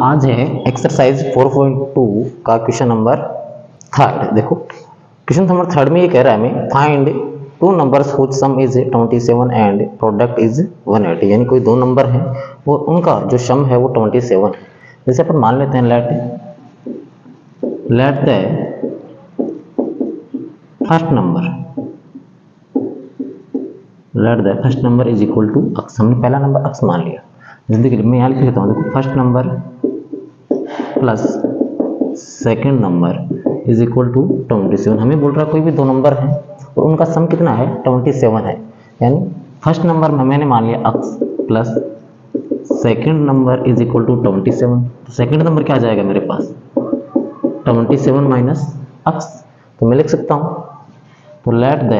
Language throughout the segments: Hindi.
आज है एक्सरसाइज 4.2 का क्वेश्चन नंबर थर्ड। देखो क्वेश्चन नंबर थर्ड में ये कह रहा है हमें find two numbers हुच some is 27 and product is 180। यानी कोई दो नंबर हैं और उनका जो सम है वो 27 है। जैसे अपन मान लेते हैं let the first number is equal to x. हमने पहला नंबर अक्स मान लिया। जल्दी के लिए मैं यहाँ लिख लेता हूँ। देखो first number plus second number is equal to 27। हमें बोल रहा है कोई भी दो नंबर हैं और उनका सम कितना है 27 है। यानी फर्स्ट नंबर में मैंने मान लिया x plus second number is equal to 27। तो सेकंड नंबर क्या आ जाएगा मेरे पास 27 माइनस अक्स। तो मैं लिख सकता हूँ तो let the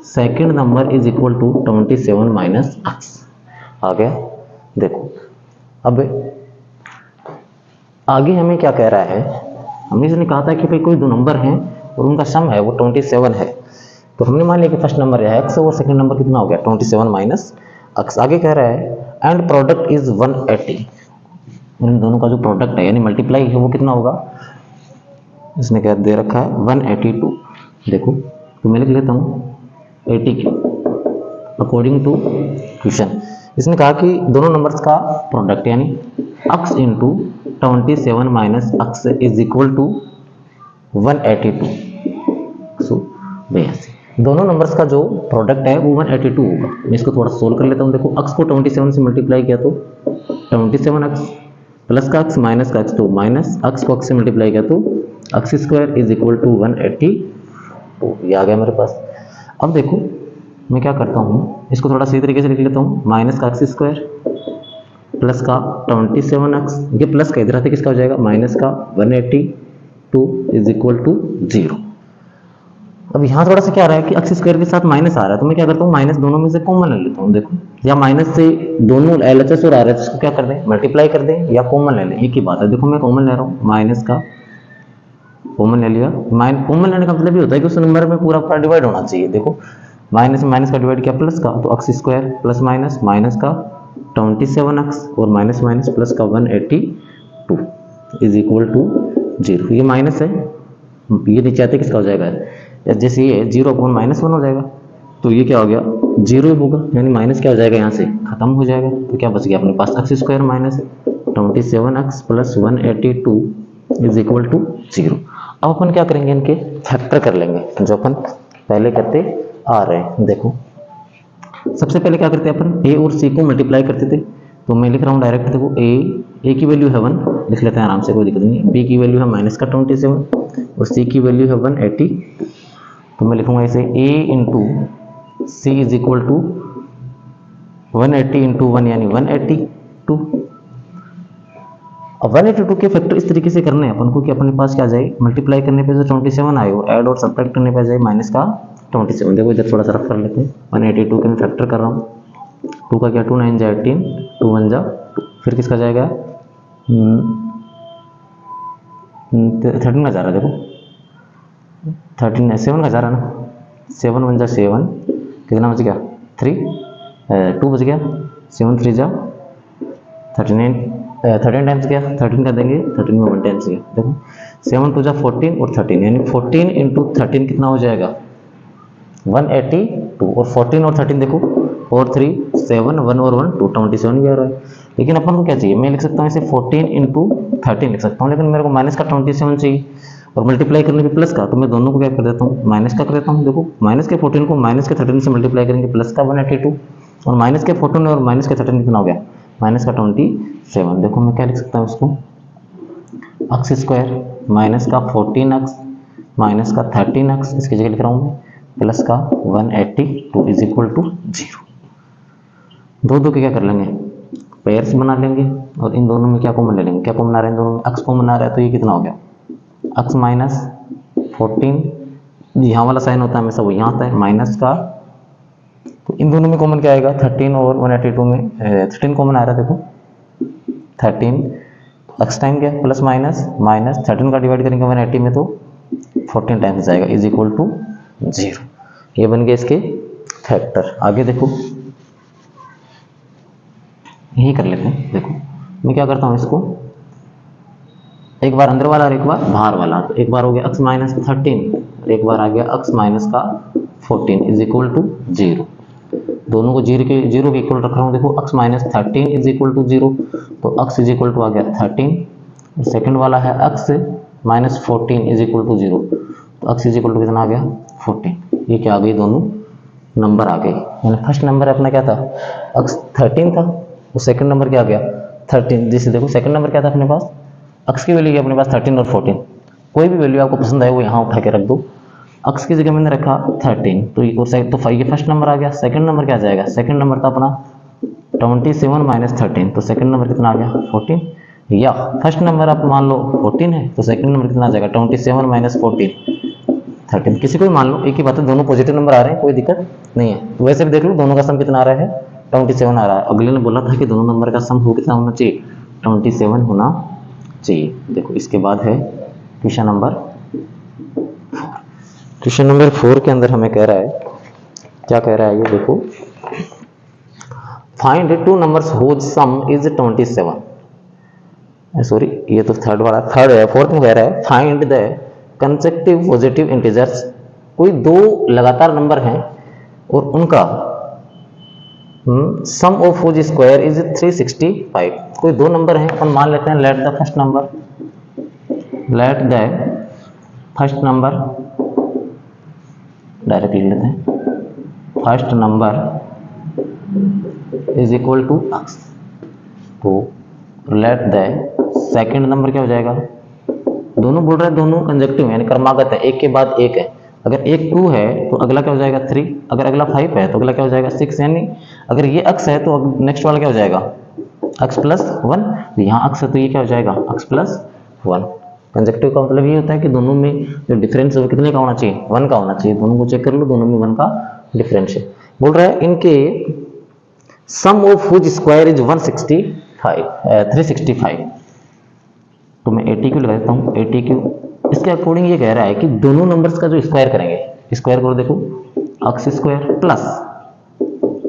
second number is equal to 27 minus x आ गया। देखो अब आगे हमें क्या कह रहा है, हमने इसने कहा था कि भाई कोई दो नंबर हैं और उनका सम है वो 27 है। तो हमने मान लिया कि फर्स्ट नंबर है एक्स और सेकंड नंबर कितना हो गया 27 माइनस एक्स। आगे कह रहा है एंड प्रोडक्ट इज 180। इन दोनों का जो प्रोडक्ट है यानी मल्टीप्लाई है वो कितना होगा, इसने क्या दे रखा है 182। देखो तो मैं लिख लेता हूँ 80 अकॉर्डिंग टू क्वेश्चन। इसने कहा कि दोनों नंबर्स का प्रोडक्ट यानी x into 27 minus x is equal to 182। So वैसे दोनों नंबर्स का जो प्रोडक्ट है वो 182 होगा। मैं इसको थोड़ा सोल्व कर लेता हूँ। देखो अक्स को 27 से मल्टीप्लाई किया तो 27 अक्स प्लस का अक्स माइनस का अक्स तो माइनस अक्स को अक्स से मल्टीप्लाई किया तो अक्स स्क्वायर इज इक्वल टू 182। ये आ गया मेरे पास। अब देखो मैं क्या करता हूँ, इसको थोड़ा सही तरीके से लिख लेता हूँ। माइनस का अक्स स्क्वायर प्लस का 27 अक्स, ये प्लस का इधर आते किसका हो जाएगा माइनस का 182 इज इक्वल टू 0। अब यहाँ थोड़ा सा क्या आ रहा है कि अक्स स्क्वायर के साथ माइनस आ रहा है तो मैं क्या करता हूँ माइनस दोनों में से कॉमन ले लेता हूँ। देखो या माइनस से दोनों LHS और RHS को क्या कर दें मल्टीप्लाई कर दें या कॉमन ले लें, एक ही बात है। देखो मैं कॉमन ले रहा हूँ, माइनस का कॉमन ले लिया। कॉमन लेने का मतलब ये होता है कि उस नंबर में पूरा पूरा डिवाइड होना चाहिए। देखो माइनस में माइनस का डिवाइड किया प्लस का तो अक्स स्क्वायर प्लस माइनस माइनस का 27 अक्स और माइनस माइनस प्लस का 182 इज इक्वल टू 0। ये माइनस है, ये नीचे आते किसका हो जाएगा जैसे ये 0 अपॉन माइनस 1 हो जाएगा तो ये क्या हो गया 0 होगा। यानी माइनस क्या हो जाएगा यहाँ से खत्म हो जाएगा। तो क्या बच गया अपने पास x square minus 27 x plus 182 is equal to 0। अब अपन क्या करेंगे इनके फैक्टर कर लेंगे जो अपन पहले करते आ रहे हैं। देखो सबसे पहले क्या करते हैं अपन ए और सी को मल्टीप्लाई करते थे। तो मैं लिख रहा हूँ डायरेक्ट। देखो ए की वैल्यू है 1 लिख लेते हैं आराम से, कोई दिक्कत नहीं। बी की वैल्यू है माइनस का 27 और सी की वैल्यू है 180। तो मैं लिखूंगा इसे A into C is equal to 180 into 1 यानी 182। अब 182 के फैक्टर इस तरीके से करने हैं अपन को कि अपने पास क्या जाए मल्टीप्लाई करने पे जो 27 आए और ऐड और सब्ट्रैक्ट करने पे जाए माइनस का 27। देखो इधर थोड़ा सा रफ कर लेते हैं। 182 के मैं फैक्टर कर रहा हूँ। 2 का क्या 2 9 जा 18 2 1 जा 2 फिर किसका जाएगा 13 का जा रहा है। देखो 13 7 का जा रहा है ना। 7 1 जा 7 कितना बच गया 3 2 बच गया 7 3 जा 13 टाइम्स गया 13 का देंगे 13 में 1 टाइम्स गया। देखो 7 2 जा 14 और 13 यानी 14 इंटू 13 कितना हो जाएगा 182 और 14 और 13 देखो 4 3 7 1 और 1 2 27 भी आ रहा है। लेकिन अपन को क्या चाहिए, मैं लिख सकता हूँ इसे 14 इंटू 13 लिख सकता हूँ, लेकिन मेरे को माइनस का 27 चाहिए और मल्टीप्लाई करने पे प्लस का। तो मैं दोनों को क्या कर देता हूँ माइनस का कर देता हूँ। देखो माइनस के 14 को माइनस के 13 से मल्टीप्लाई करेंगे प्लस का 182 और माइनस के 14 और माइनस के 13 कितना हो गया माइनस का 27। देखो मैं क्या लिख सकता हूँ इसको अक्स स्क्वायर माइनस का 14 अक्स माइनस का 13 अक्स इसकी जगह लिख रहा हूँ मैं प्लस का 182 इज इक्वल टू 0। दो के क्या कर लेंगे पेयर्स बना लेंगे और इन दोनों में क्या कॉमन ले लेंगे। क्या कॉमन आ रहा है इन दोनों में अक्स कॉमन आ रहा है तो ये कितना हो गया अक्स माइनस 14 यहाँ वाला साइन होता है हमेशा वो यहाँ आता है माइनस का। तो इन दोनों में कॉमन क्या आएगा 13 और 182 में 13 कॉमन आ रहा है। देखो 13 अक्स टाइम क्या प्लस माइनस माइनस 13 का डिवाइड करेंगे 180 में तो 14 टाइम्स जाएगा इज इक्वल टू 0। ये बन गए इसके फैक्टर। आगे देखो यही कर लेते हैं। देखो मैं क्या करता हूँ इसको, एक बार अंदर वाला और एक बार बाहर वाला। तो एक बार हो गया x माइनस 13, एक बार आ गया x माइनस का 14 इज इक्वल टू 0। दोनों को जीरो के इक्वल रख रहा हूँ। देखो x minus 13 is equal to 0, तो x इज इक्वल टू आ गया 13। सेकंड वाला है x minus 14 is equal to 0, तो x इज इक्वल टू कितना आ गया 14। ये क्या आ गई, दोनों नंबर आ गए। यानी फर्स्ट नंबर अपना क्या था, x 13 था, और सेकंड नंबर क्या आ गया 13। जैसे देखो सेकंड नंबर क्या था अपने पास, x की वैल्यू अपने पास 13 और 14। कोई भी वैल्यू आपको पसंद आए वो यहाँ उठा के रख दो। x की जगह मैंने रखा 13, तो ये फर्स्ट नंबर आ गया। सेकंड नंबर क्या आ जाएगा, सेकंड नंबर था अपना 27 माइनस 13, तो सेकंड नंबर कितना आ गया 14। या फर्स्ट नंबर आप मान लो 14 है, तो सेकंड नंबर कितना आ जाएगा 27 माइनस 14 13। किसी को भी मान लो, एक ही बात है, दोनों पॉजिटिव नंबर आ रहे हैं, कोई दिक्कत नहीं है। वैसे भी देख लो दोनों का सम कितना आ रहा है 27 आ रहा है। अगले ने बोला था कि दोनों नंबर का सम हो कितना होना चाहिए 27 होना चाहिए। देखो इसके बाद है क्वेश्चन नंबर 4 के अंदर हमें कह रहा है, क्या कह रहा है ये देखो, find two numbers whose sum is 27। Sorry ये तो थर्ड वाला, थर्ड है। फोर्थ में कह रहा है find the consecutive positive integers. कोई दो लगातार नंबर हैं और उनका sum of whose square is 365। कोई दो नंबर हैं, अपन मान लेते हैं let the first number direct लिख लेते हैं, first number is equal to x। तो लेट द सेकंड नंबर क्या हो जाएगा, दोनों बोल रहे हैं दोनों कंजक्टिव यानी क्रमागत है, एक के बाद एक है। अगर एक 2 है तो अगला क्या हो जाएगा 3, अगर अगला 5 है तो अगला क्या हो जाएगा 6। यानी अगर ये x है तो नेक्स्ट वाला क्या हो जाएगा x प्लस 1। तो यहाँ x है तो ये क्या हो जाएगा x प्लस 1। कंजक्टिव का मतलब ये होता है कि दोनों में जो डिफरेंस है वो कितने का होना चाहिए 1 का होना चाहिए। दोनों को चेक कर लो, दोनों में 1 का डिफरेंस है। बोल रहा है इनके सम ऑफ हुज स्क्वायर इज 365। तो मैं 80 क्यों लगा देता हूँ, 80 क्यों, इसके अकॉर्डिंग ये कह रहा है कि दोनों नंबर्स का जो स्क्वायर करेंगे, स्क्वायर करो देखो x square plus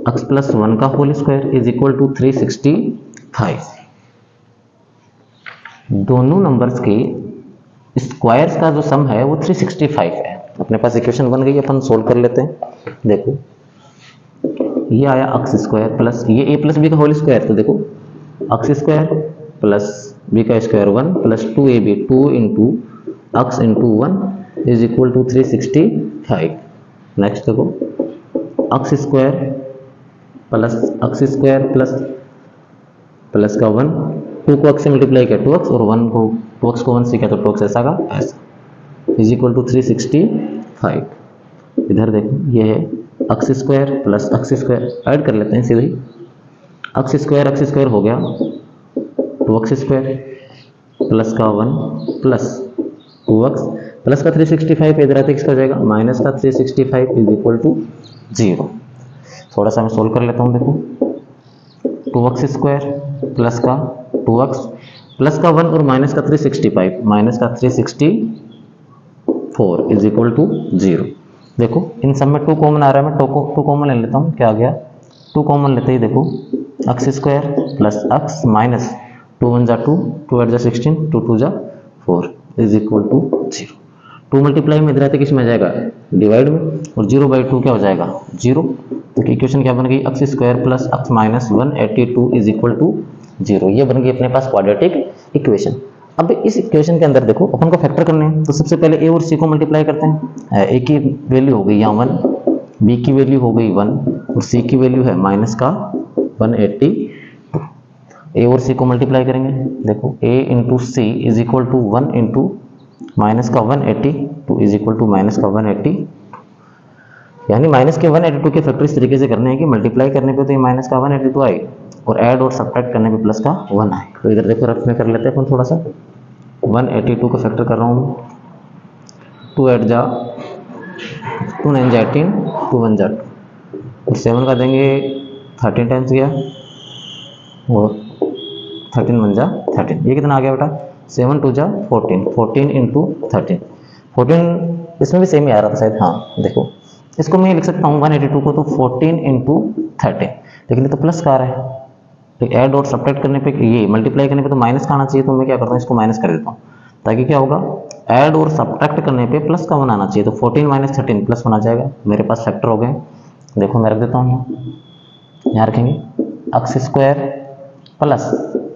x plus 1 का whole square is equal to 365। दोनों नंबर्स के स्क्वायर्स का जो सम है वो 365 है। अपने पास इक्वेशन बन गई, अपन सोल्व कर लेते हैं। देखो ये आया x स्क्वायर प्लस ये a प्लस b का होल स्क्वायर, तो देखो x स्क्वायर प्लस b का square 1 plus 2ab 2 into x into 1 is equal to 365। Next देखो x स्क्वायर प्लस का 1, 2 को x से मल्टीप्लाई किया 2x और 1 को 2x को 1 से किया तो 2x ऐसा का ऐसा इज इक्वल टू 365। इधर देखो ये है x square plus x square, add कर लेते हैं सीधे ही। x स्क्वायर हो गया 2x स्क्वायर प्लस का 1 प्लस 2x प्लस का 365 इधर आते किसका हो जाएगा माइनस का 365 इज इक्वल टू 0। थोड़ा सा मैं सोल्व कर लेता हूँ। देखो 2x स्क्वायर प्लस का 2x प्लस का 1 और माइनस का 365 माइनस का 364 इज इक्वल टू 0। देखो इन सब में 2 कॉमन आ रहा है, मैं 2 कॉमन ले लेता हूँ। क्या आ गया 2 कॉमन लेते ही देखो x square plus x minus 2 1 जा 2, 2 8 जा 16, 2 2 जा 4 इज इक्वल टू 0। 2 मल्टीप्लाई में इधर आते किस में जाएगा डिवाइड में, और 0/2 क्या हो जाएगा 0। तो इक्वेशन क्या बन गई x square plus x minus 182 is equal to 0। ये बन गई अपने पास क्वाड्रेटिक इक्वेशन। अब इस इक्वेशन के अंदर देखो अपन को फैक्टर करने हैं, तो सबसे पहले a और c को मल्टीप्लाई करते हैं। a की वैल्यू हो गई यहाँ 1, b की वैल्यू हो गई 1 और c की वैल्यू है माइनस का 180। a और c को मल्टीप्लाई करेंगे, देखो a into C is equal to 1 into minus का 182 इज इक्वल टू माइनस का 180। यानी माइनस के 182 के फैक्टर इस तरीके से करने हैं कि मल्टीप्लाई करने पे तो ये माइनस का 182 आए और ऐड और सब्ट्रैक्ट करने पे प्लस का 1 आए। तो इधर देखो रफ में कर लेते हैं अपन थोड़ा सा। 182 का फैक्टर कर रहा हूँ, 2 8 जा 2 9 जा 18, 2 1 जा 2 और 7 का देंगे 13 टाइम्स गया और 13 1 जा 13। ये कितना आ गया बेटा 7 2 जा 14, 14 इंटू 13, 14 इसमें भी सेम ही आ रहा था शायद। हाँ देखो इसको मैं लिख सकता हूँ 182 को तो 14 इंटू 13, लेकिन ये तो प्लस का आ रहा है तो ऐड और सब्ट्रैक्ट करने पे, ये मल्टीप्लाई करने पे तो माइनस का आना चाहिए, तो मैं क्या करता हूँ इसको माइनस कर देता हूँ, ताकि क्या होगा ऐड और सब्ट्रैक्ट करने पे प्लस का 1 आना चाहिए, तो 14 माइनस 13 प्लस 1 आ जाएगा। मेरे पास फैक्टर हो गए, देखो मैं रख देता हूँ यहाँ रखेंगे x square plus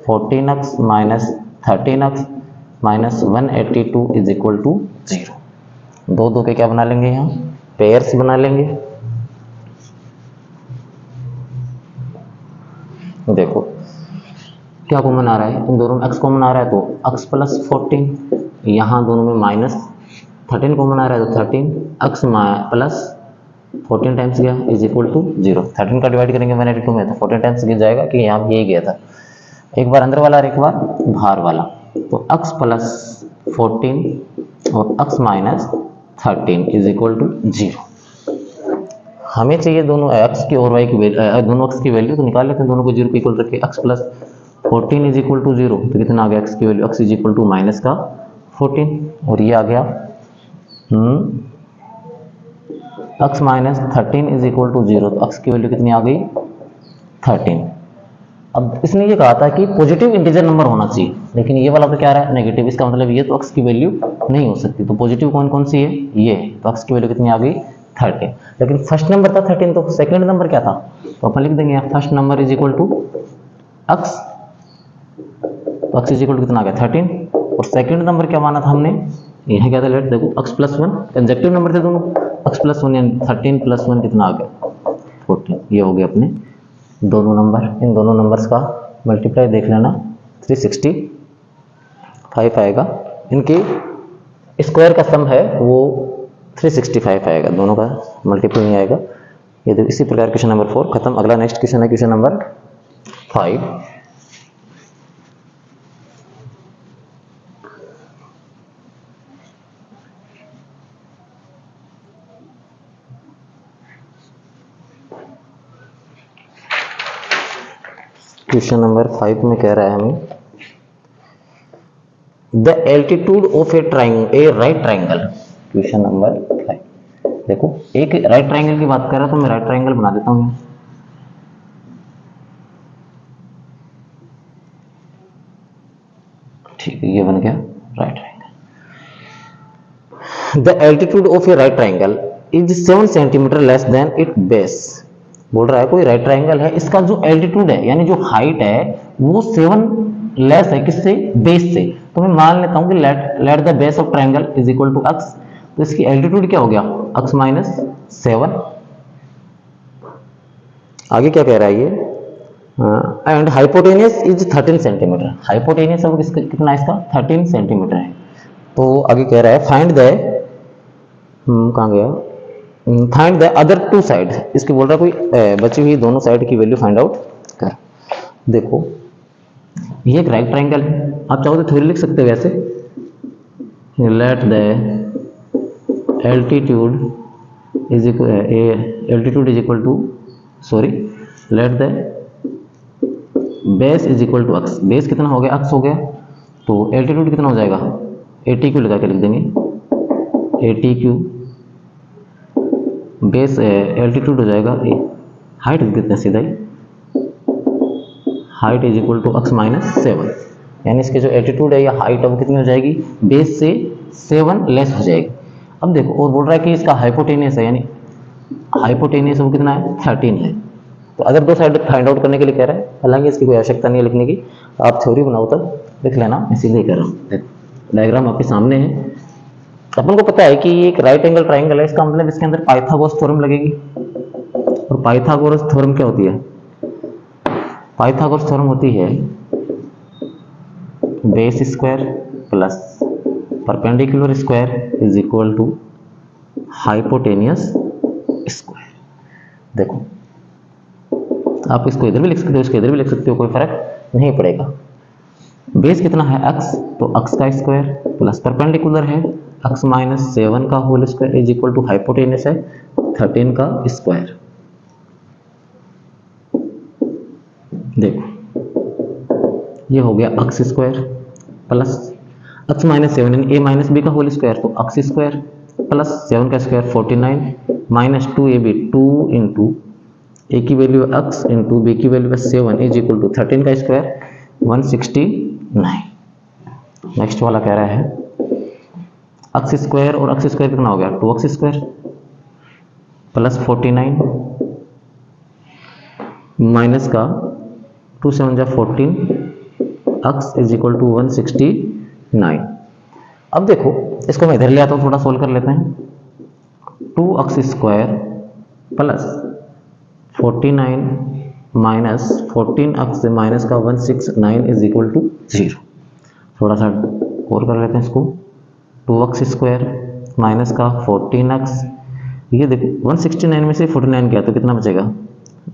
14x minus 13x minus 182 is equal to 0। दो के क्या बना लेंगे, यहाँ पेयर्स बना लेंगे। देखो क्या कॉमन आ रहा है, इन दोनों में x कॉमन आ रहा है तो x प्लस 14, यहाँ दोनों में माइनस 13 कॉमन आ रहा है तो 13 x प्लस 14 टाइम्स गया इज इक्वल टू 0। 13 का डिवाइड करेंगे 182 में तो 14 टाइम्स गिर जाएगा, कि यहाँ यही गया था, एक बार अंदर वाला और एक बार बाहर वाला, तो x प्लस 14 और x minus 13 is equal to 0। हमें चाहिए दोनों x की और y की वैल्यू, दोनों x की वैल्यू, तो निकाल लेते हैं दोनों को 0 के इक्वल रखे। x plus 14 is equal to 0, तो कितना आ गया x की value, x is equal to minus का 14, और ये आ गया x minus 13 is equal to 0, तो x की वैल्यू कितनी आ गई 13। अब इसने ये कहा था कि पॉजिटिव इंटीजर नंबर होना चाहिए, लेकिन ये वाला तो क्या रहा है नेगेटिव, इसका मतलब ये तो x की वैल्यू नहीं हो सकती, तो पॉजिटिव कौन कौन सी है, ये, तो x की वैल्यू कितनी आ गई 13। लेकिन फर्स्ट नंबर था 13, तो सेकंड नंबर क्या था, तो अपन लिख देंगे first number is equal to x, तो x इज इक्वल टू कितना आ गया 13, और सेकंड नंबर क्या माना था हमने, यहाँ क्या था लेट देखो x प्लस 1, कंजक्टिव नंबर थे दोनों, x प्लस 1 यानी 13 प्लस 1 कितना आ गया 14। ये हो गए अपने दोनों नंबर। इन दोनों नंबर्स का मल्टीप्लाई देख लेना 365 आएगा, इनकी स्क्वायर का सम है वो 365 आएगा, दोनों का मल्टीप्लाई नहीं आएगा। ये देखो इसी प्रकार क्वेश्चन नंबर 4 खत्म। अगला नेक्स्ट क्वेश्चन है क्वेश्चन नंबर 5। क्वेश्चन नंबर 5 में कह रहा है हमें the altitude of A right triangle. Question number 5 देखो, एक राइट ट्राइंगल की बात कर रहा है, तो मैं राइट ट्राइंगल बना देता हूं। ठीक है, ये बन गया right triangle. The altitude of A right triangle is 7 centimetre less than it base. बोल रहा है कोई राइट ट्राइंगल है, इसका जो एल्टीट्यूड है यानी जो हाइट है वो 7 लेस है किससे, बेस से। तो मैं मान लेता हूं कि let the base of triangle is equal to x, तो इसकी एल्टीट्यूड क्या हो गया x माइनस 7। आगे क्या कह रहा है ये, and hypotenuse is 13 centimetre. Hypotenuse अब कितना है इसका 13 सेंटीमीटर है। तो आगे कह रहा है फाइंड द कहाँ गया, फाइंड द अदर 2 साइड। इसकी बोल रहा है कोई बची हुई दोनों साइड की वैल्यू फाइंड आउट कर। देखो ये एक राइट ट्राइंगल है, आप चाहो तो थ्योरी लिख सकते हो वैसे, let the altitude is equal to let the base is equal to x। Base कितना हो गया x हो गया, तो एल्टीट्यूड कितना हो जाएगा 80 लगा के लिख देंगे 80 बेस एल्टीट्यूड हो जाएगा, हाइट कितना सीधा ही, height is equal to x minus 7, यानी इसके जो एल्टीट्यूड है या हाइट है वो कितनी हो जाएगी बेस से 7 लेस हो जाएगी। अब देखो और बोल रहा है कि इसका हाइपोटेनियस है, यानी हाइपोटेनियस वो कितना है 13 है। तो अगर 2 साइड फाइंड आउट करने के लिए कह रहा है, हालांकि इसकी कोई आवश्यकता नहीं है लिखने की, आप थ्योरी बनाओ तब लिख लेना, मैं सीधे ही कर रहा हूँ। डायग्राम आपके सामने है। अपन को पता है कि ये एक राइट एंगल ट्राइंगल है, इसका मतलब इसके अंदर पाइथागोरस थ्योरम लगेगी। और पाइथागोरस थ्योरम क्या होती है, पाइथागोरस थ्योरम होती है base square plus perpendicular square is equal to hypotenuse square. देखो आप इसको इधर भी लिख सकते हो, इसको इधर भी लिख सकते हो, कोई फर्क नहीं पड़ेगा। बेस कितना है x, तो x का स्क्वायर प्लस परपेंडिकुलर है x माइनस 7 का whole square is equal to hypotenuse है 13 का स्क्वायर। देखो ये हो गया x square plus x minus 7 यानी a माइनस b का होल स्क्वायर, तो x स्क्वायर प्लस 7 का स्क्वायर 49 माइनस 2ab 2 इंटू ए की वैल्यू x इंटू बी की वैल्यू 7 इज इक्वल टू 13 का स्क्वायर 169। नेक्स्ट वाला कह रहा है x स्क्वायर और x स्क्वायर कितना हो गया 2x स्क्वायर प्लस 49 माइनस का 2 7 जा 14 x इज इक्वल टू 169। अब देखो इसको मैं इधर ले आता हूँ, थोड़ा सोल्व कर लेते हैं। 2x square plus 49 minus 14x minus का 169 इज इक्वल टू 0। थोड़ा सा और कर लेते हैं इसको। 2x स्क्वायर माइनस का 14x, ये देखो 169 में से 49 गया तो कितना बचेगा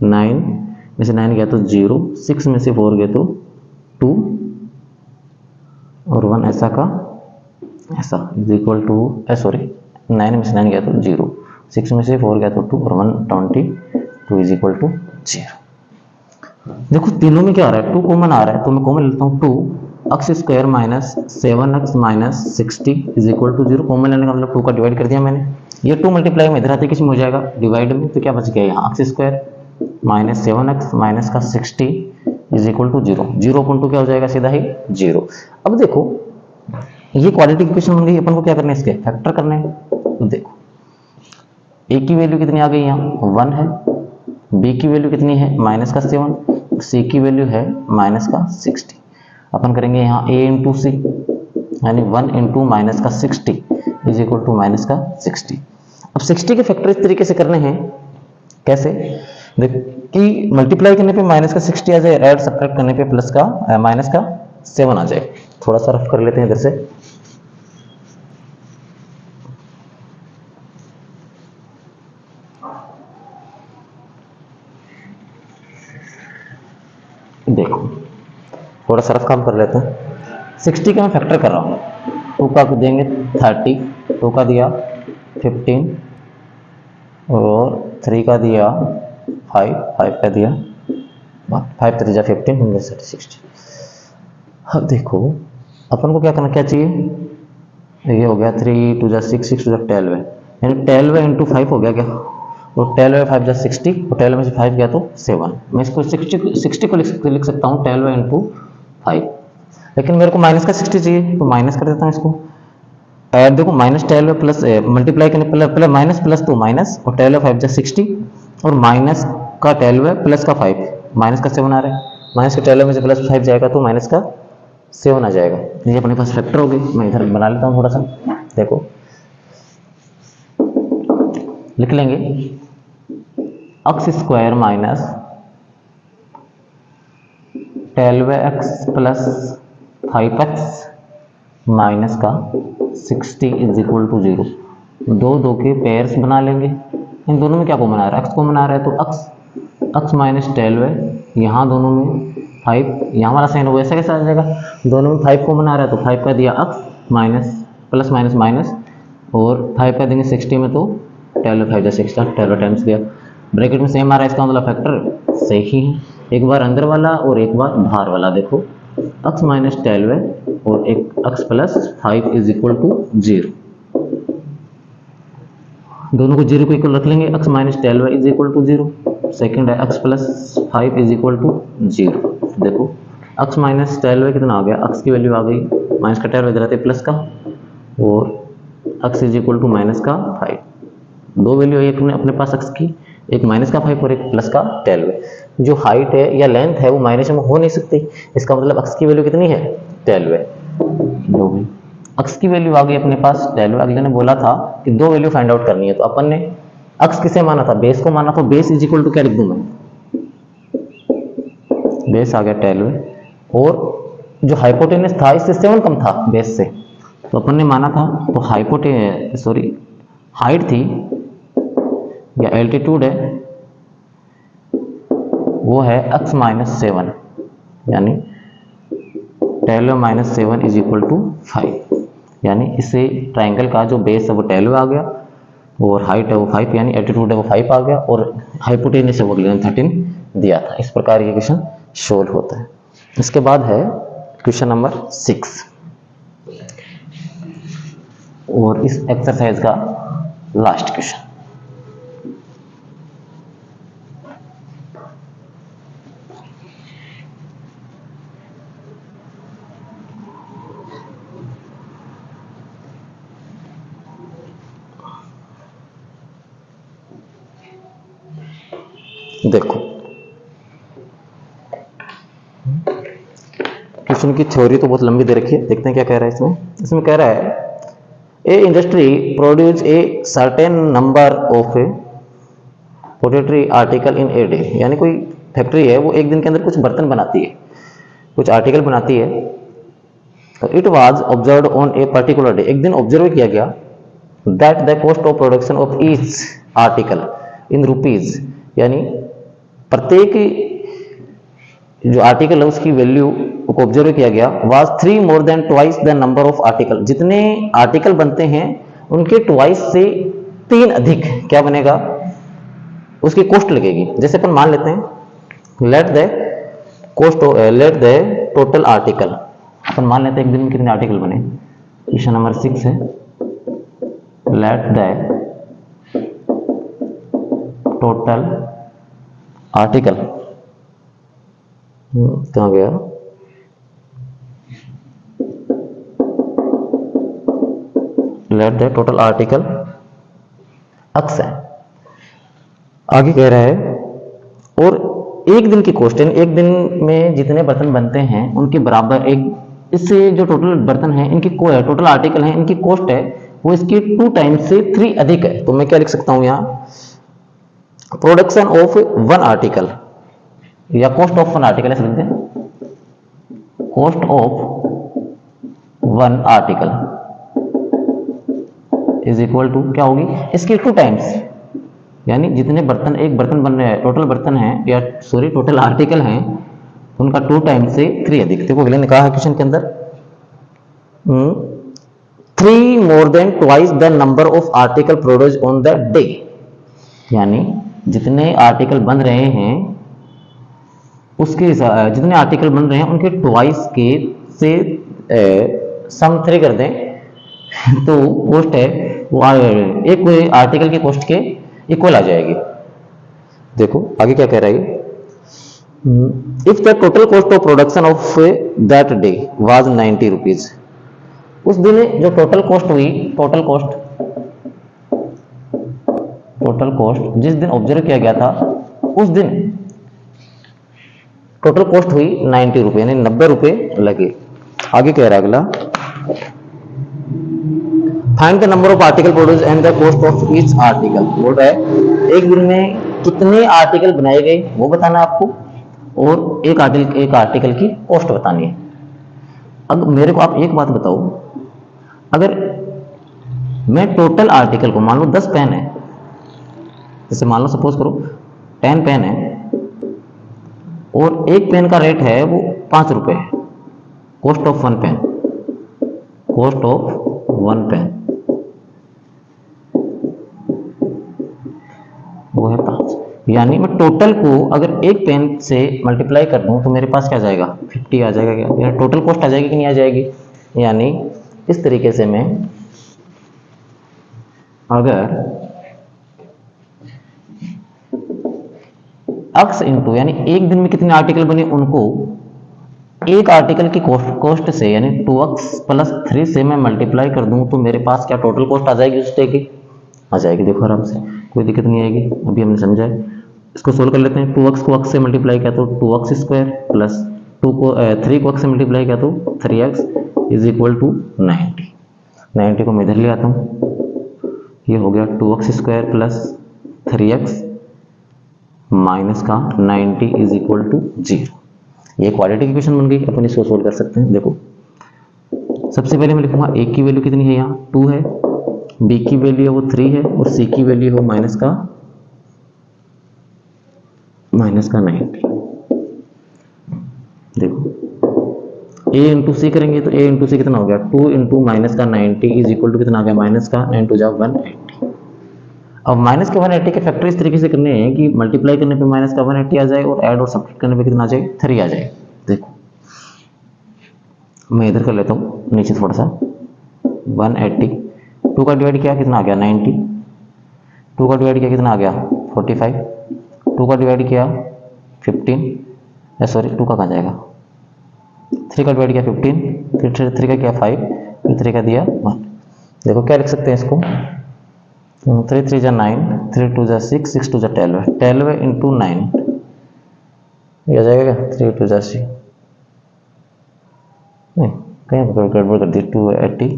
9 में से 9 गया तो 0, 6 में से 4 गया तो 2 और 1 ऐसा का ऐसा इज इक्वल टू 9 में से 9 गया तो 0, 6 में से 4 गया तो 2 और 122 इज इक्वल टू 0। देखो तीनों में क्या आ रहा है 2 कॉमन आ रहा है तो मैं कॉमन लेता हूँ 2 x square minus 7x minus 60 is equal to 0। Common लेने का मतलब 2 का डिवाइड कर दिया मैंने। ये 2 मल्टीप्लाई में इधर आते किस में हो जाएगा डिवाइड में, तो क्या बच गया यहाँ x square minus 7x minus का 60 इज इक्वल टू 0। 0 क्या हो जाएगा सीधा ही 0। अब देखो ये क्वाड्रेटिक इक्वेशन बन गई, अपन को क्या करना है इसके फैक्टर करने हैं। तो देखो a की वैल्यू कितनी आ गई यहाँ 1 है, b की वैल्यू कितनी है माइनस का 7, c की वैल्यू है माइनस का 60। अपन करेंगे यहाँ a इंटू सी यानी 1 इंटू माइनस का 60 इज इक्वल टू माइनस का 60। अब 60 के फैक्टर इस तरीके से करने हैं, कैसे देख कि मल्टीप्लाई करने पे माइनस का 60 आ जाए, ऐड सब्ट्रैक्ट करने पे प्लस का माइनस का 7 आ जाए। थोड़ा सा रफ कर लेते हैं इधर से। देखो थोड़ा सा रफ काम कर लेते हैं। 60 का मैं फैक्टर कर रहा हूँ, 2 का देंगे 30, 2 का दिया 15 और 3 का दिया 5, 5 का दिया 5 3 जा 15 होंगे 60। अब देखो अपन को क्या करना क्या चाहिए, ये हो गया 3 2 जा 6 6 2 जा 12 है, यानी 12 इंटू 5 हो गया क्या, और 12 5 जा 60 और 12 में से 5 गया तो 7। मैं इसको 60 को लिख सकता हूँ 12 इंटू 5, लेकिन मेरे को माइनस का 60 चाहिए तो माइनस कर देता हूँ इसको। देखो माइनस 12 प्लस मल्टीप्लाई करने प्लस माइनस प्लस तो माइनस और 12 5 जा 60 और माइनस का 12 प्लस का 5 माइनस का 7 आ रहा है, माइनस का 12 में से प्लस 5 जाएगा तो माइनस का 7 आ जाएगा। ये अपने पास फैक्टर हो गई। मैं इधर बना लेता हूँ थोड़ा सा, देखो लिख लेंगे x square minus 12x plus 5x minus का 60 इज इक्वल टू 0। दो के पेयर्स बना लेंगे, इन दोनों में क्या कॉमन आ रहा है x कॉमन आ रहा है तो x माइनस 12 यहाँ दोनों में 5, यहाँ वाला साइन वैसा कैसा आ जाएगा, दोनों में 5 कॉमन आ रहा है तो 5 का दिया x minus plus minus minus और 5 का देंगे 60 में तो 12 5 जा 60 12 टाइम्स दिया, ब्रैकेट में सेम आ रहा है, इसका मतलब फैक्टर सही है। एक बार अंदर वाला और एक बार बाहर वाला, देखो x माइनस 12 और एक x plus 5 is equal to 0। दोनों को 0 को इक्वल रख लेंगे, x minus 12 is equal to 0, second है x plus 5 is equal to 0। देखो x माइनस 12 कितना आ गया, x की वैल्यू आ गई माइनस का 12 इधर आते प्लस का और x is equal to minus का 5। दो वैल्यू एक अपने पास x की, एक माइनस का 5 और एक प्लस का 12। जो हाइट है या लेंथ है वो माइनस में हो नहीं सकती, इसका मतलब x की वैल्यू कितनी है 12 है। जो भी x की वैल्यू आ गई अपने पास 12। अगले ने बोला था कि दो वैल्यू फाइंड आउट करनी है, तो अपन ने x किसे माना था, बेस को माना, तो बेस इज इक्वल टू क्या लिख दूं मैं, बेस आ गया 12 और जो हाइपोटेनस था इससे 7 कम था बेस से, तो अपन ने माना था तो हाइट थी या एल्टीट्यूड है वो है x माइनस 7, यानी 12 माइनस 7 इज इक्वल टू 5। यानी इससे ट्राइंगल का जो बेस है वो 12 आ गया और हाइट है वो 5 यानी एल्टीट्यूड है वो 5 आ गया और हाइपोटेनस है वो 13 दिया था। इस प्रकार ये क्वेश्चन सोल्व होता है। इसके बाद है क्वेश्चन नंबर 6 और इस एक्सरसाइज का लास्ट क्वेश्चन। देखो क्वेश्चन की थ्योरी तो बहुत लंबी दे रखी है, देखते हैं क्या कह रहा है इसमें। इसमें कह रहा है a industry produce a certain number of pottery article in a day, यानी कोई फैक्ट्री है वो एक दिन के अंदर कुछ बर्तन बनाती है, कुछ आर्टिकल बनाती है। तो it was observed on a particular day, एक दिन ऑब्जर्व किया गया that the cost of production of each article in rupees, यानी प्रत्येक जो आर्टिकल है उसकी वैल्यू को ऑब्जर्व किया गया was 3 more than twice the number of article, जितने आर्टिकल बनते हैं उनके ट्वाइस से 3 अधिक क्या बनेगा, उसकी कॉस्ट लगेगी। जैसे अपन मान लेते हैं let the cost let the total article, अपन मान लेते हैं एक दिन में कितने आर्टिकल बने, क्वेश्चन नंबर 6 है। लेट द टोटल आर्टिकल, कहाँ गया, लेट द टोटल आर्टिकल अक्स है। आगे कह रहा है और एक दिन की कॉस्ट, एक दिन में जितने बर्तन बनते हैं उनके बराबर एक, इससे जो टोटल बर्तन है इनकी टोटल आर्टिकल है इनकी कॉस्ट है वो इसकी 2 टाइम्स से 3 अधिक है। तो मैं क्या लिख सकता हूं यहाँ, प्रोडक्शन ऑफ 1 आर्टिकल या कॉस्ट ऑफ 1 आर्टिकल ऐसे लिखते हैं, cost of 1 article is equal to क्या होगी, इसकी 2 टाइम्स, यानी जितने बर्तन एक बर्तन बन रहे हैं, टोटल बर्तन हैं या सॉरी टोटल आर्टिकल हैं उनका 2 टाइम्स से 3 अधिक। देखो अगले ने कहा है क्वेश्चन के अंदर 3 more than twice the number of article produce on the day, यानी जितने आर्टिकल बन रहे हैं उसके जितने आर्टिकल बन रहे हैं उनके ट्वाइस के से सम 3 कर दें तो कॉस्ट है वो एक आर्टिकल की कॉस्ट के इक्वल आ जाएगी। देखो आगे क्या कह रहा है, if the total cost of production of that day was 90 rupees, उस दिन जो टोटल कॉस्ट हुई, टोटल कॉस्ट जिस दिन ऑब्जर्व किया गया था उस दिन टोटल कॉस्ट हुई 90 रुपए, यानी 90 रुपए लगे। आगे कह रहा है अगला, find the number of article produce and the cost of each article, बोल रहा है एक दिन में कितने आर्टिकल बनाए गए वो बताना आपको और एक आर्टिकल की कॉस्ट बतानी है। अब मेरे को आप एक बात बताओ, अगर मैं टोटल आर्टिकल को मान लो 10 पेन है, जैसे मान लो सपोज करो 10 पेन है और एक पेन का रेट है वो 5 रुपए है, cost of 1 pen, cost of 1 pen वो है 5, यानी मैं टोटल को अगर एक पेन से मल्टीप्लाई कर दूं तो मेरे पास क्या जाएगा 50 आ जाएगा, क्या यानी टोटल कॉस्ट आ जाएगी कि नहीं आ जाएगी। यानी इस तरीके से मैं अगर अक्स इंटू यानी एक दिन में कितने आर्टिकल बने उनको एक आर्टिकल की कॉस्ट से यानी 2x + 3 से मैं मल्टीप्लाई कर दूं तो मेरे पास क्या टोटल कॉस्ट आ जाएगी उस डे की, आ जाएगी। देखो आराम से कोई दिक्कत नहीं आएगी, अभी हमने समझा है। इसको सोल्व कर लेते हैं, 2x को x से मल्टीप्लाई किया तो 2x² प्लस 3 को x से मल्टीप्लाई किया तो 3x इज इक्वल टू 90। 90 को मैं इधर ले आता हूँ, ये हो गया 2x² प्लस 3x माइनस का 90 इज इक्वल टू 0। ये क्वाड्रेटिक इक्वेशन बन गई, अपन इसको सोल्व कर सकते हैं। देखो सबसे पहले मैं लिखूंगा a की वैल्यू कितनी है, यहाँ 2 है, b की वैल्यू है वो 3 है और c की वैल्यू है माइनस का 90। देखो a इंटू सी करेंगे तो a इंटू सी कितना हो गया 2 इंटू माइनस का 90 इज इक्वल टू कितना आ गया माइनस का 9 टू जा 180। अब माइनस के 180 के फैक्टर इस तरीके से करने हैं कि मल्टीप्लाई करने पे माइनस का 180 आ जाए और ऐड और सब्ट्रैक्ट करने पे कितना आ जाए 3 आ जाए। देखो मैं इधर कर लेता हूँ नीचे थोड़ा सा 180, 2 का डिवाइड किया कितना आ गया 90, 2 का डिवाइड किया कितना आ गया 45, 2 का डिवाइड किया 15 सॉरी 2 का कहाँ जाएगा 3 का डिवाइड किया 15, फिर 3 का किया 5, फिर 3 का दिया 1। देखो क्या लिख सकते हैं इसको 3 3 जा 9 3 टू जा 6, 6 टू जा 12, 12 इंटू 9 ये आ जाएगा क्या? 3 टू जा 6 नहीं, कहीं गड़बड़ कर दी। 280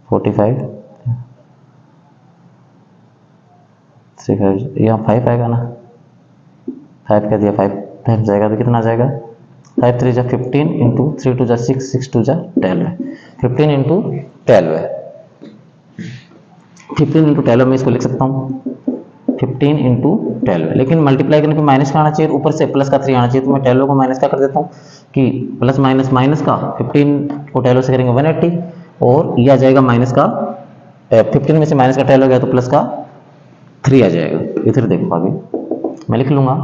45 35, यहाँ 5 आएगा ना, 5 का दिया, 5 टाइम जाएगा तो कितना आ जाएगा? 5 3 जा 15 इंटू 3 टू जा 6, 6 टू जा 12, 15 इंटू 12, 15 इंटू 12 में इसको लिख सकता हूँ 15 इंटू 12, लेकिन मल्टीप्लाई करने पे माइनस का आना चाहिए, ऊपर से प्लस का 3 आना चाहिए, तो मैं 12 को माइनस का कर देता हूँ कि प्लस माइनस माइनस का 15 को 12 से करेंगे 180, और ये आ जाएगा माइनस का 15 में से माइनस का 12 हो गया तो प्लस का 3 आ जाएगा। इधर देखो आगे मैं लिख लूंगा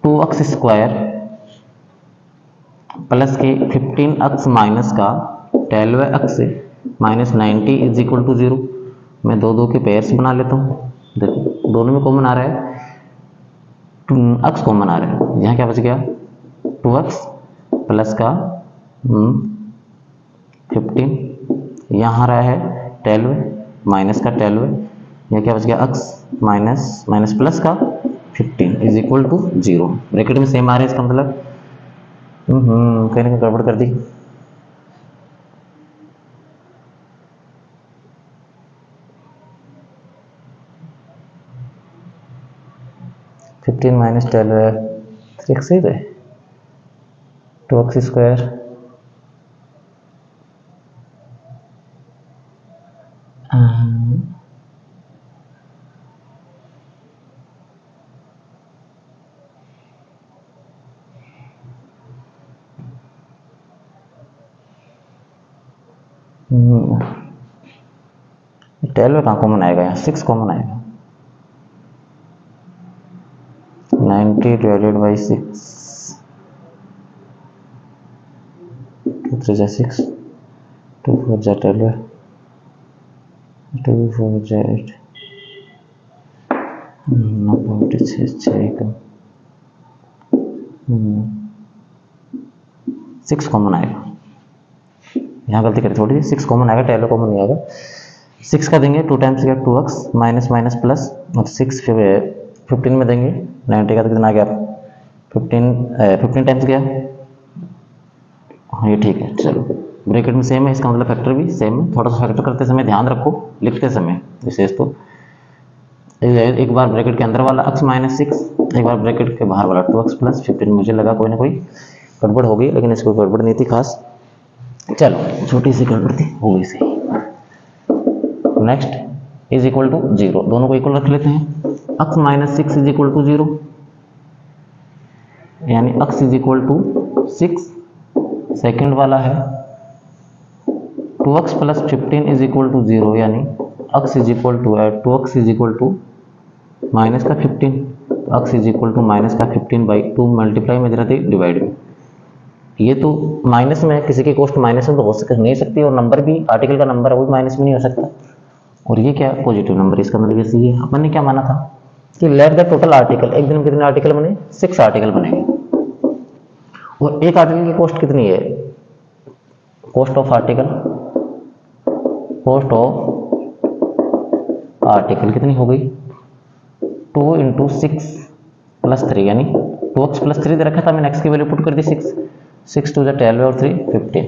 2x स्क्वायर प्लस के 15x माइनस का 12x minus 90 is equal to 0। मैं दो के पेयर्स बना लेता हूँ। देखो दोनों में कॉमन आ रहा है, x कॉमन आ रहा है, यहाँ क्या बच गया 2x प्लस का 15, यहाँ आ रहा है 12 माइनस का 12, यह क्या बच गया x माइनस माइनस प्लस का 15 इज इक्वल टू 0। ब्रैकेट में सेम आ रहा है, इसका मतलब कहीं ना गड़बड़ कर दी। फिफ्टीन माइनस 12 6 ही है, 2x स्क्वायर टेल कहाँ कॉमन आएगा, यहाँ 6 कॉमन आएगा। 90 डिवाइडेड बाई 6, 2 3 जा 6, 2 4 जा 12, 2 4 जा 8, 6 कॉमन आएगा। यहाँ गलती करी थोड़ी सी, 6 कॉमन आएगा, 12 कॉमन नहीं आएगा। 6 का देंगे 2 टाइम्स गया 2x माइनस माइनस प्लस, और 6 15 में देंगे 90 का तो कितना आ गया 15 टाइम्स गया। हाँ ये ठीक है, चलो ब्रैकेट में सेम है, इसका मतलब फैक्टर भी सेम है। थोड़ा सा फैक्टर करते समय ध्यान रखो, लिखते समय विशेष तो एक बार ब्रैकेट के अंदर वाला x माइनस 6, एक बार ब्रैकेट के बाहर वाला 2x प्लस 15। मुझे लगा कोई ना कोई गड़बड़ होगी, लेकिन इसको गड़बड़ नहीं थी खास, चलो छोटी सी गड़बड़ थी, हो गई सही। नेक्स्ट इज इक्वल टू 0, दोनों को इक्वल रख लेते हैं। x minus 6 is equal to 0, यानी x is equal to 6, second वाला है 2x plus 15 is equal to 0, यानी x is equal to 2x is equal to minus का 15, तो x is equal to minus का 15 बाई 2 मल्टीप्लाई में देना थी डिवाइड में। ये तो माइनस में, किसी की कोस्ट माइनस में तो हो नहीं सकती, और नंबर भी आर्टिकल का नंबर है वो भी माइनस में नहीं हो सकता, और ये क्या पॉजिटिव नंबर, इसका मतलब ये है। अपन ने क्या माना था कि लेट द टोटल आर्टिकल, एक दिन में कितने आर्टिकल बने 6 आर्टिकल बनेंगे, और एक आर्टिकल की कॉस्ट कितनी है, cost of article, cost of article कितनी हो गई 2 इंटू 6 प्लस 3, यानी 2x प्लस 3 दे रखा था, मैंने x की वैल्यू पुट कर दी 6, 6 2 12 और 3 15,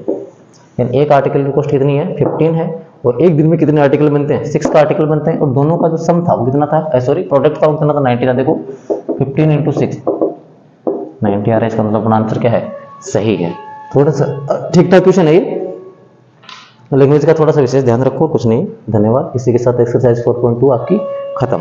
यानी एक आर्टिकल की कॉस्ट कितनी है 15 है। और एक दिन में कितने आर्टिकल बनते हैं 6 का आर्टिकल बनते हैं, और दोनों का जो सम था वो कितना था, सॉरी प्रोडक्ट था वो कितना था 90 था। देखो 15 इंटू 6 90 आ रहा है, इसका मतलब अपना आंसर क्या है, सही है। थोड़ा सा ठीक ठाक क्वेश्चन है ये, लैंग्वेज का थोड़ा सा विशेष ध्यान रखो, कुछ नहीं। धन्यवाद। इसी के साथ एक्सरसाइज 4.2 आपकी खत्म।